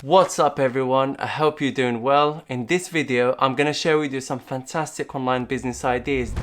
What's up everyone, I hope you're doing well. In this video, I'm going to share with you some fantastic online business ideas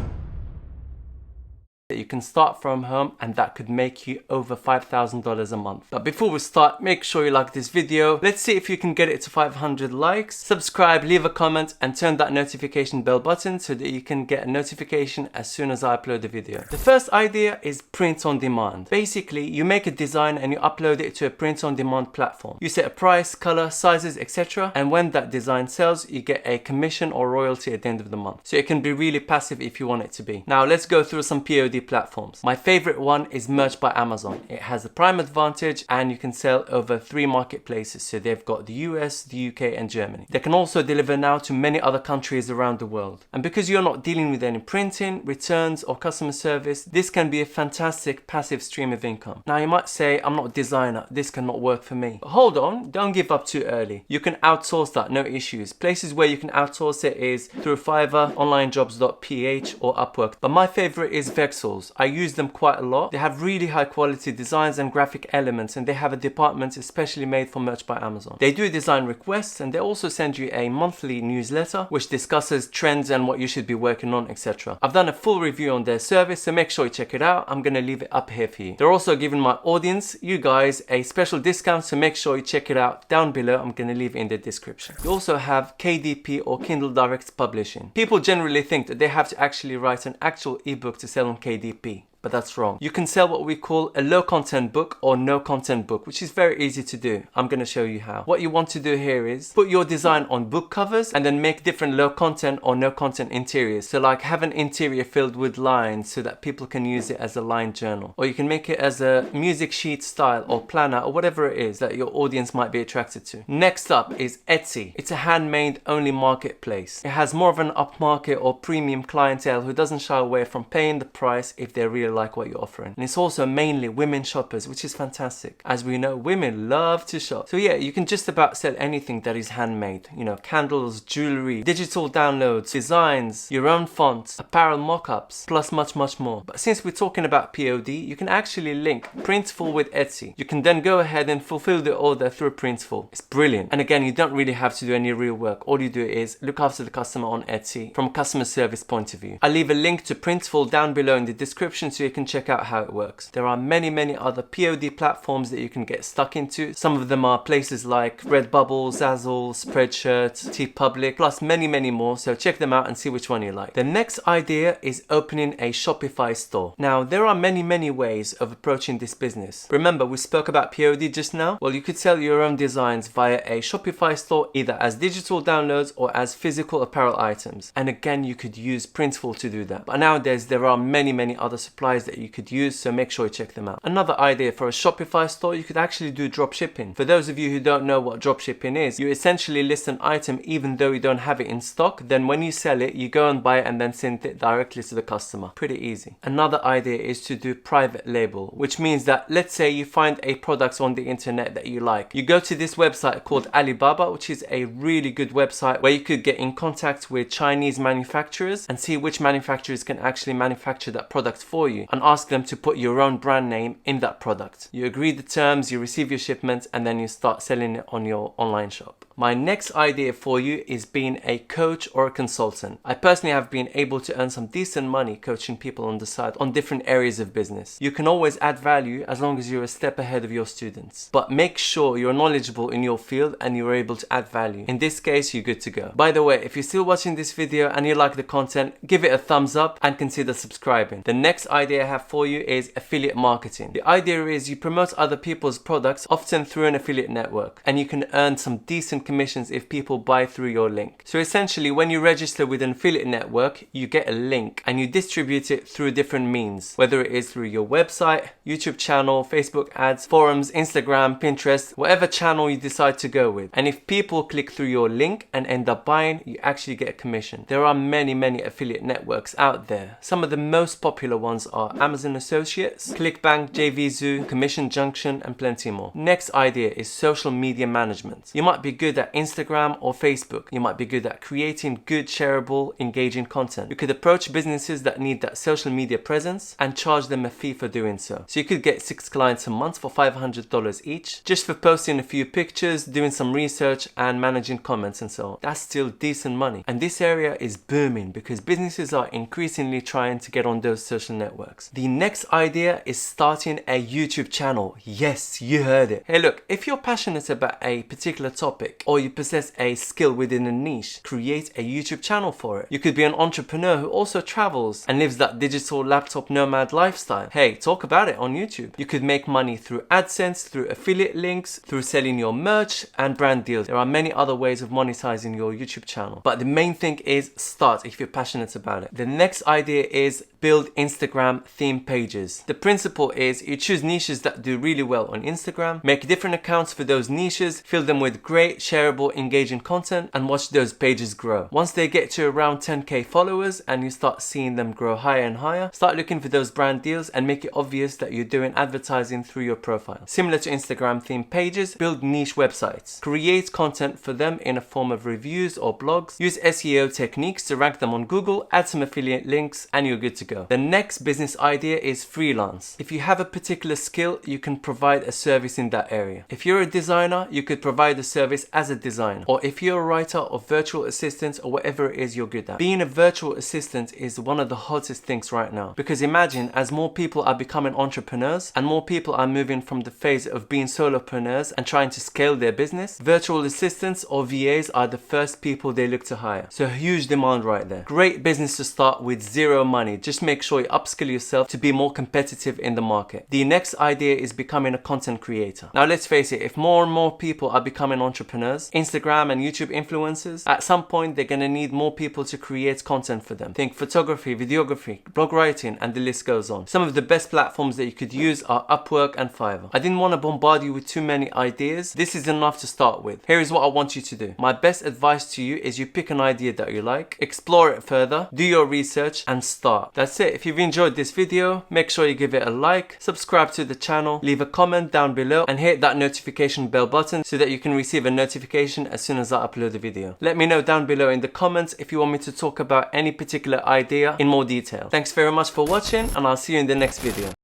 that you can start from home and that could make you over $5,000 a month. But before we start, make sure you like this video. Let's see if you can get it to 500 likes. Subscribe, leave a comment and turn that notification bell button so that you can get a notification as soon as I upload the video. The first idea is print on demand. Basically, you make a design and you upload it to a print on demand platform. You set a price, color, sizes, etc. And when that design sells, you get a commission or royalty at the end of the month. So it can be really passive if you want it to be. Now let's go through some POD platforms. My favorite one is Merch by Amazon. It has the prime advantage and you can sell over 3 marketplaces. So they've got the US, the UK and Germany. They can also deliver now to many other countries around the world. And because you're not dealing with any printing, returns or customer service, this can be a fantastic passive stream of income. Now you might say, I'm not a designer, this cannot work for me. But hold on, don't give up too early. You can outsource that, no issues. Places where you can outsource it is through Fiverr, onlinejobs.ph or Upwork. But my favorite is Vexel. I use them quite a lot. They have really high quality designs and graphic elements and they have a department especially made for Merch by Amazon. They do design requests and they also send you a monthly newsletter which discusses trends and what you should be working on, etc. I've done a full review on their service, so make sure you check it out. I'm going to leave it up here for you. They're also giving my audience, you guys, a special discount, so make sure you check it out down below. I'm going to leave it in the description. You also have KDP or Kindle Direct Publishing. People generally think that they have to actually write an actual ebook to sell on KDP. But that's wrong. You can sell what we call a low content book or no content book, which is very easy to do. I'm going to show you how. What you want to do here is put your design on book covers and then make different low content or no content interiors. So like have an interior filled with lines so that people can use it as a line journal. Or you can make it as a music sheet style or planner or whatever it is that your audience might be attracted to. Next up is Etsy. It's a handmade only marketplace. It has more of an upmarket or premium clientele who doesn't shy away from paying the price if they really like what you're offering. And it's also mainly women shoppers, which is fantastic. As we know, women love to shop. So yeah, you can just about sell anything that is handmade. You know, candles, jewelry, digital downloads, designs, your own fonts, apparel mock-ups, plus much more. But since we're talking about POD, you can actually link Printful with Etsy. You can then go ahead and fulfill the order through Printful. It's brilliant. And again, you don't really have to do any real work. All you do is look after the customer on Etsy from a customer service point of view. I'll leave a link to Printful down below in the description so you can check out how it works. There are many other POD platforms that you can get stuck into. Some of them are places like Redbubble, Zazzle, Spreadshirt, TeePublic, plus many more. So check them out and see which one you like. The next idea is opening a Shopify store. Now there are many ways of approaching this business. Remember we spoke about POD just now? Well, you could sell your own designs via a Shopify store either as digital downloads or as physical apparel items. And again, you could use Printful to do that. But nowadays there are many other suppliers that you could use, so make sure you check them out. Another idea for a Shopify store, you could actually do drop shipping. For those of you who don't know what drop shipping is, you essentially list an item even though you don't have it in stock. Then when you sell it, you go and buy it and then send it directly to the customer. Pretty easy. Another idea is to do private label, which means that let's say you find a product on the internet that you like. You go to this website called Alibaba, which is a really good website where you could get in contact with Chinese manufacturers and see which manufacturers can actually manufacture that product for you and ask them to put your own brand name in that product. You agree the terms, you receive your shipment, and then you start selling it on your online shop. My next idea for you is being a coach or a consultant. I personally have been able to earn some decent money coaching people on the side on different areas of business. You can always add value as long as you're a step ahead of your students. But make sure you're knowledgeable in your field and you're able to add value. In this case, you're good to go. By the way, if you're still watching this video and you like the content, give it a thumbs up and consider subscribing. The next idea I have for you is affiliate marketing. The idea is you promote other people's products, often through an affiliate network, and you can earn some decent commissions if people buy through your link. So essentially, when you register with an affiliate network, you get a link and you distribute it through different means, whether it is through your website, YouTube channel, Facebook ads, forums, Instagram, Pinterest, whatever channel you decide to go with. And if people click through your link and end up buying, you actually get a commission. There are many affiliate networks out there. Some of the most popular ones are Amazon Associates, ClickBank, JVZoo, Commission Junction, and plenty more. Next idea is social media management. You might be good good at Instagram or Facebook. You might be good at creating good, shareable, engaging content. You could approach businesses that need that social media presence and charge them a fee for doing so. So you could get 6 clients a month for $500 each, just for posting a few pictures, doing some research and managing comments and so on. That's still decent money. And this area is booming because businesses are increasingly trying to get on those social networks. The next idea is starting a YouTube channel. Yes, you heard it. Hey look, if you're passionate about a particular topic or you possess a skill within a niche, create a YouTube channel for it. You could be an entrepreneur who also travels and lives that digital laptop nomad lifestyle. Hey, talk about it on YouTube. You could make money through AdSense, through affiliate links, through selling your merch and brand deals. There are many other ways of monetizing your YouTube channel. But the main thing is start if you're passionate about it. The next idea is build Instagram theme pages. The principle is you choose niches that do really well on Instagram, make different accounts for those niches, fill them with great, shareable, engaging content, and watch those pages grow. Once they get to around 10k followers and you start seeing them grow higher and higher, start looking for those brand deals and make it obvious that you're doing advertising through your profile. Similar to Instagram theme pages, build niche websites. Create content for them in a form of reviews or blogs. Use SEO techniques to rank them on Google, add some affiliate links, and you're good to go. The next business idea is freelance. If you have a particular skill, you can provide a service in that area. If you're a designer, you could provide a service as a designer. Or if you're a writer or virtual assistant or whatever it is you're good at. Being a virtual assistant is one of the hottest things right now. Because imagine, as more people are becoming entrepreneurs and more people are moving from the phase of being solopreneurs and trying to scale their business, virtual assistants or VAs are the first people they look to hire. So huge demand right there. Great business to start with zero money. Just make sure you upskill yourself to be more competitive in the market. The next idea is becoming a content creator. Now let's face it, if more and more people are becoming entrepreneurs, Instagram and YouTube influencers, at some point they're going to need more people to create content for them. Think photography, videography, blog writing, and the list goes on. Some of the best platforms that you could use are Upwork and Fiverr. I didn't want to bombard you with too many ideas. This is enough to start with. Here is what I want you to do. My best advice to you is you pick an idea that you like, explore it further, do your research, and start. That's it. If you've enjoyed this video, make sure you give it a like, subscribe to the channel, leave a comment down below, and hit that notification bell button so that you can receive a notification as soon as I upload a video. Let me know down below in the comments if you want me to talk about any particular idea in more detail. Thanks very much for watching, and I'll see you in the next video.